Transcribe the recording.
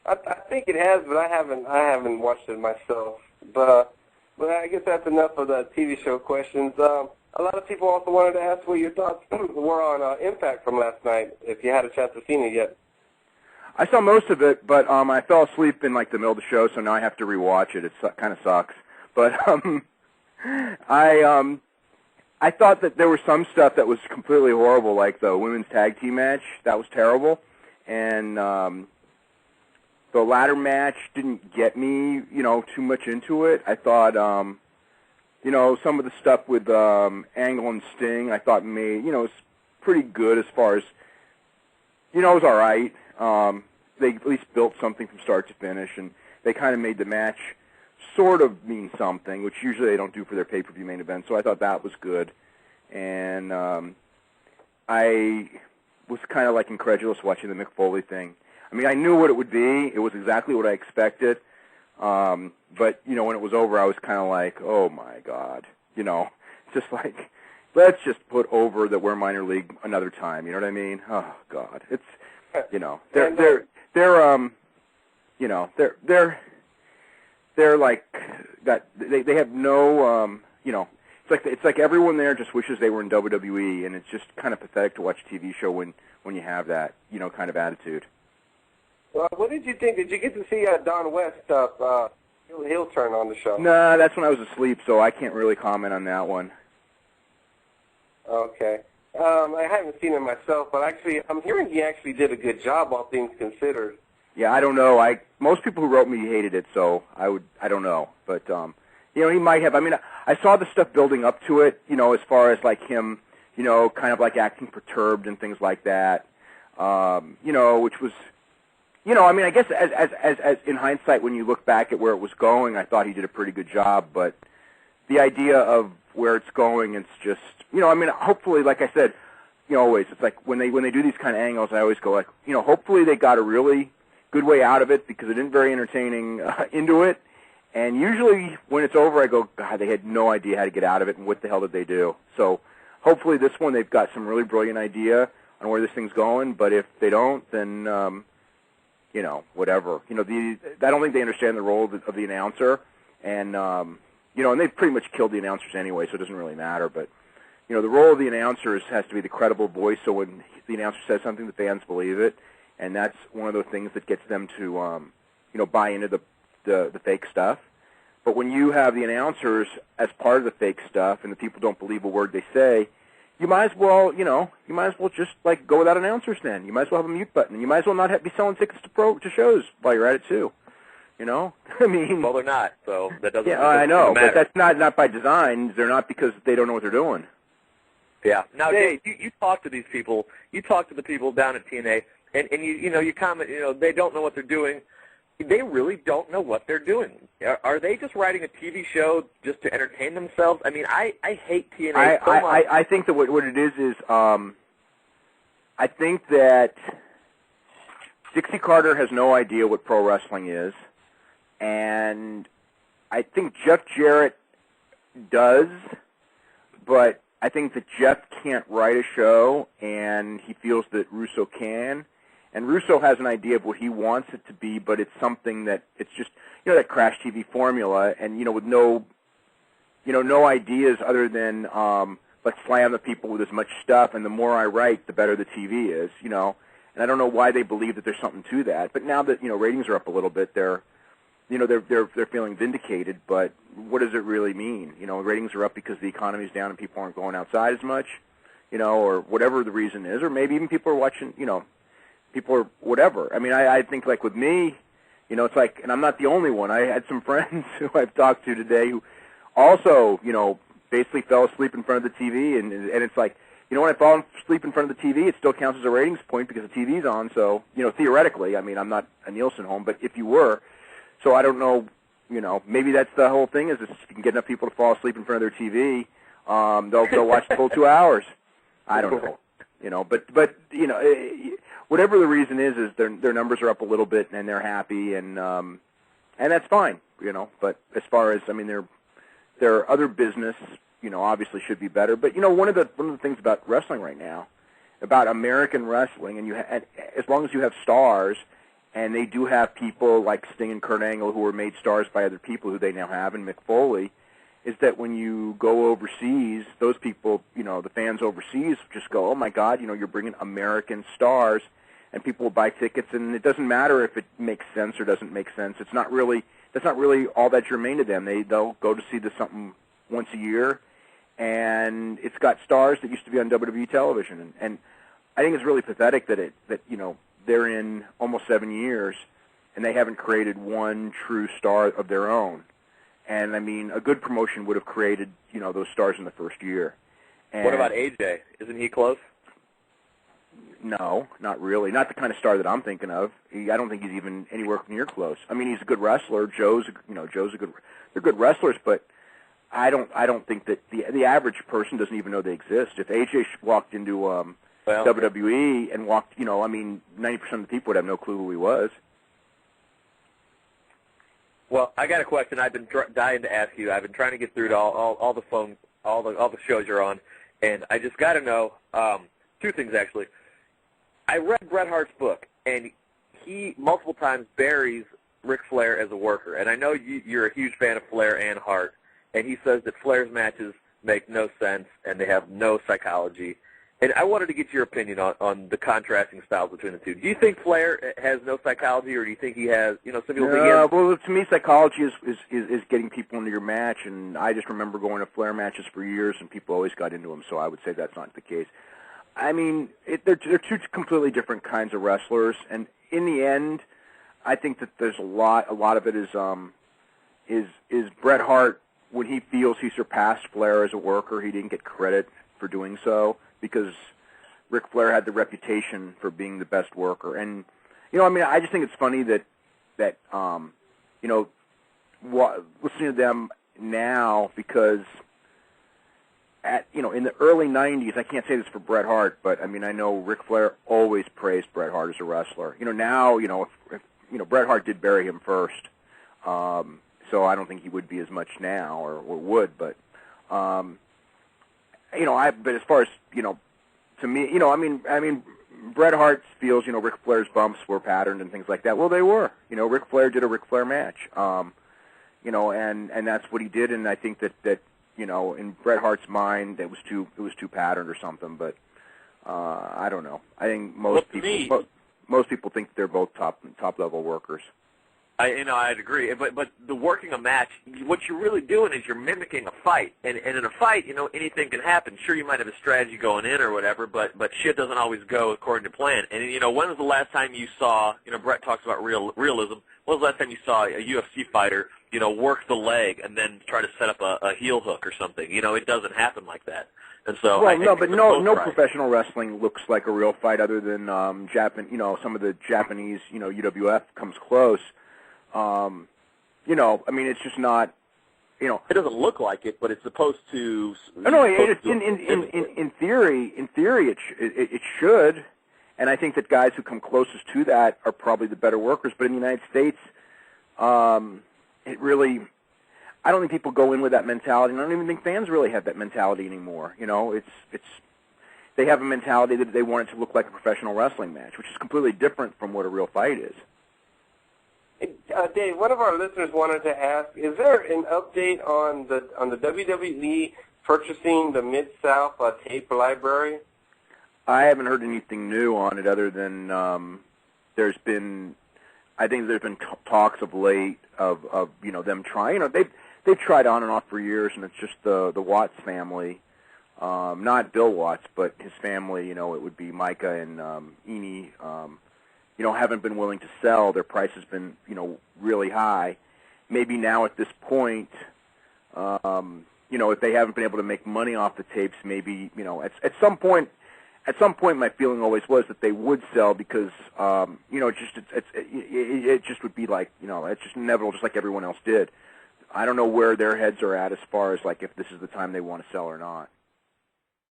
I think it has, but I haven't watched it myself. But I guess that's enough of the TV show questions. A lot of people also wanted to ask what your thoughts were on Impact from last night, if you had a chance to see it yet. I saw most of it, but I fell asleep in like the middle of the show, so now I have to rewatch it. It kind of sucks. But I thought that there was some stuff that was completely horrible, like the women's tag team match. That was terrible. And the ladder match didn't get me, too much into it. I thought, some of the stuff with Angle and Sting, I thought made, was pretty good as far as, it was all right. They at least built something from start to finish, and they kind of made the match sort of mean something, which usually they don't do for their pay-per-view main event, so I thought that was good. And I was kind of like incredulous watching the Mick Foley thing. I mean, I knew what it would be. It was exactly what I expected. But, when it was over, I was kind of like, oh, my God. Just like, let's just put over that we're minor league another time. You know what I mean? Oh, God. It's, they're like, they have no, it's like everyone there just wishes they were in WWE, and it's just kind of pathetic to watch a TV show when you have that, kind of attitude. Well, what did you think? Did you get to see Don West heel turn on the show? No, that's when I was asleep, so I can't really comment on that one. Okay. I haven't seen it myself, but actually, I'm hearing he actually did a good job, all things considered. Yeah, I don't know. Most people who wrote me hated it, so I don't know. But, he might have. I mean, I saw the stuff building up to it, as far as like him, kind of like acting perturbed and things like that, which was, I mean, I guess as in hindsight, when you look back at where it was going, I thought he did a pretty good job, but the idea of where it's going, it's just, I mean, hopefully, like I said, always, it's like when they do these kind of angles, I always go like, hopefully they got a really good way out of it because it isn't very entertaining into it. And usually when it's over, I go, God, they had no idea how to get out of it, and what the hell did they do? So hopefully this one they've got some really brilliant idea on where this thing's going, but if they don't, then, whatever. I don't think they understand the role of the announcer, and, and they've pretty much killed the announcers anyway, so it doesn't really matter, but, the role of the announcers has to be the credible voice, so when the announcer says something, the fans believe it. And that's one of the things that gets them to, buy into the fake stuff. But when you have the announcers as part of the fake stuff, and the people don't believe a word they say, you might as well, just like go without announcers. Then you might as well have a mute button, and you might as well not be selling tickets to shows while you're at it too. I mean, well, they're not, so that doesn't. Yeah, I know, but that's not by design. They're not because they don't know what they're doing. Yeah. Now, Dave, you talk to these people. You talk to the people down at TNA. And you comment, they don't know what they're doing. They really don't know what they're doing. Are they just writing a TV show just to entertain themselves? I mean, I hate TNA so much. I think that what it is I think that Dixie Carter has no idea what pro wrestling is, and I think Jeff Jarrett does, but I think that Jeff can't write a show, and he feels that Russo can. And Russo has an idea of what he wants it to be, but it's something that it's just, that Crash TV formula, and, with no ideas other than let's slam the people with as much stuff, and the more I write, the better the TV is, And I don't know why they believe that there's something to that. But now that, ratings are up a little bit, they're feeling vindicated, but what does it really mean? Ratings are up because the economy's down and people aren't going outside as much, or whatever the reason is, or maybe even people are watching, people are whatever. I mean, I think like with me, it's like, and I'm not the only one. I had some friends who I've talked to today who also, basically fell asleep in front of the TV, and it's like, when I fall asleep in front of the TV, it still counts as a ratings point because the TV's on. So, theoretically, I mean, I'm not a Nielsen home, but if you were, so I don't know, maybe that's the whole thing is if you can get enough people to fall asleep in front of their TV, they'll watch the full 2 hours. I don't know, but whatever the reason is their numbers are up a little bit and they're happy and that's fine, But as far as their other business, obviously should be better. But one of the things about wrestling right now, about American wrestling, and as long as you have stars And they do have people like Sting and Kurt Angle who were made stars by other people who they now have, and Mick Foley, is that when you go overseas, those people, the fans overseas just go, oh, my God, you're bringing American stars, and people will buy tickets, and it doesn't matter if it makes sense or doesn't make sense. That's not really all that germane to them. They'll go to see something once a year, and it's got stars that used to be on WWE television, and I think it's really pathetic that they're in almost 7 years, and they haven't created one true star of their own. And, I mean, a good promotion would have created, those stars in the first year. And what about AJ? Isn't he close? No, not really. Not the kind of star that I'm thinking of. I don't think he's even anywhere near close. I mean, he's a good wrestler. Joe's a good. They're good wrestlers, but I don't think that the average person doesn't even know they exist. If AJ walked into WWE and walked, 90% of the people would have no clue who he was. Well, I got a question I've been dying to ask you. I've been trying to get through to all the shows you're on, and I just got to know two things actually. I read Bret Hart's book, and he multiple times buries Ric Flair as a worker, and I know you're a huge fan of Flair and Hart, and he says that Flair's matches make no sense and they have no psychology. And I wanted to get your opinion on the contrasting styles between the two. Do you think Flair has no psychology, or do you think he has, some people think he has... Well, to me, psychology is getting people into your match, and I just remember going to Flair matches for years, and people always got into them, so I would say that's not the case. I mean, they're two completely different kinds of wrestlers, and in the end, I think that there's a lot of it is Bret Hart, when he feels he surpassed Flair as a worker, he didn't get credit for doing so, because Ric Flair had the reputation for being the best worker. And, I just think it's funny that listening to them now, because in the early 90s, I can't say this for Bret Hart, but, I know Ric Flair always praised Bret Hart as a wrestler. Now, if Bret Hart did bury him first, so I don't think he would be as much now, or would, but... but as far as, to me, Bret Hart feels, Ric Flair's bumps were patterned and things like that. Well, they were. Ric Flair did a Ric Flair match. And that's what he did, and I think that in Bret Hart's mind, it was too patterned or something, but I don't know. I think most people think they're both top level workers. I'd agree. But the working a match, what you're really doing is you're mimicking a fight. And in a fight, anything can happen. Sure, you might have a strategy going in or whatever, but shit doesn't always go according to plan. And, when was the last time you saw, Bret talks about realism, when was the last time you saw a UFC fighter, work the leg and then try to set up a heel hook or something? It doesn't happen like that. And so no professional wrestling looks like a real fight other than some of the Japanese, UWF comes close. It's just not, It doesn't look like it, but it's supposed to. In theory, it should, and I think that guys who come closest to that are probably the better workers. But in the United States, I don't think people go in with that mentality, and I don't even think fans really have that mentality anymore. They have a mentality that they want it to look like a professional wrestling match, which is completely different from what a real fight is. Dave, one of our listeners wanted to ask, is there an update on the WWE purchasing the Mid-South tape library? I haven't heard anything new on it other than there's been talks of late of them trying. They've tried on and off for years, and it's just the Watts family, not Bill Watts, but his family. It would be Micah and Eni. Haven't been willing to sell. Their price has been, really high. Maybe now at this point, if they haven't been able to make money off the tapes, maybe, at some point, my feeling always was that they would sell because, it just would be like, it's just inevitable, just like everyone else did. I don't know where their heads are at as far as, like, if this is the time they want to sell or not.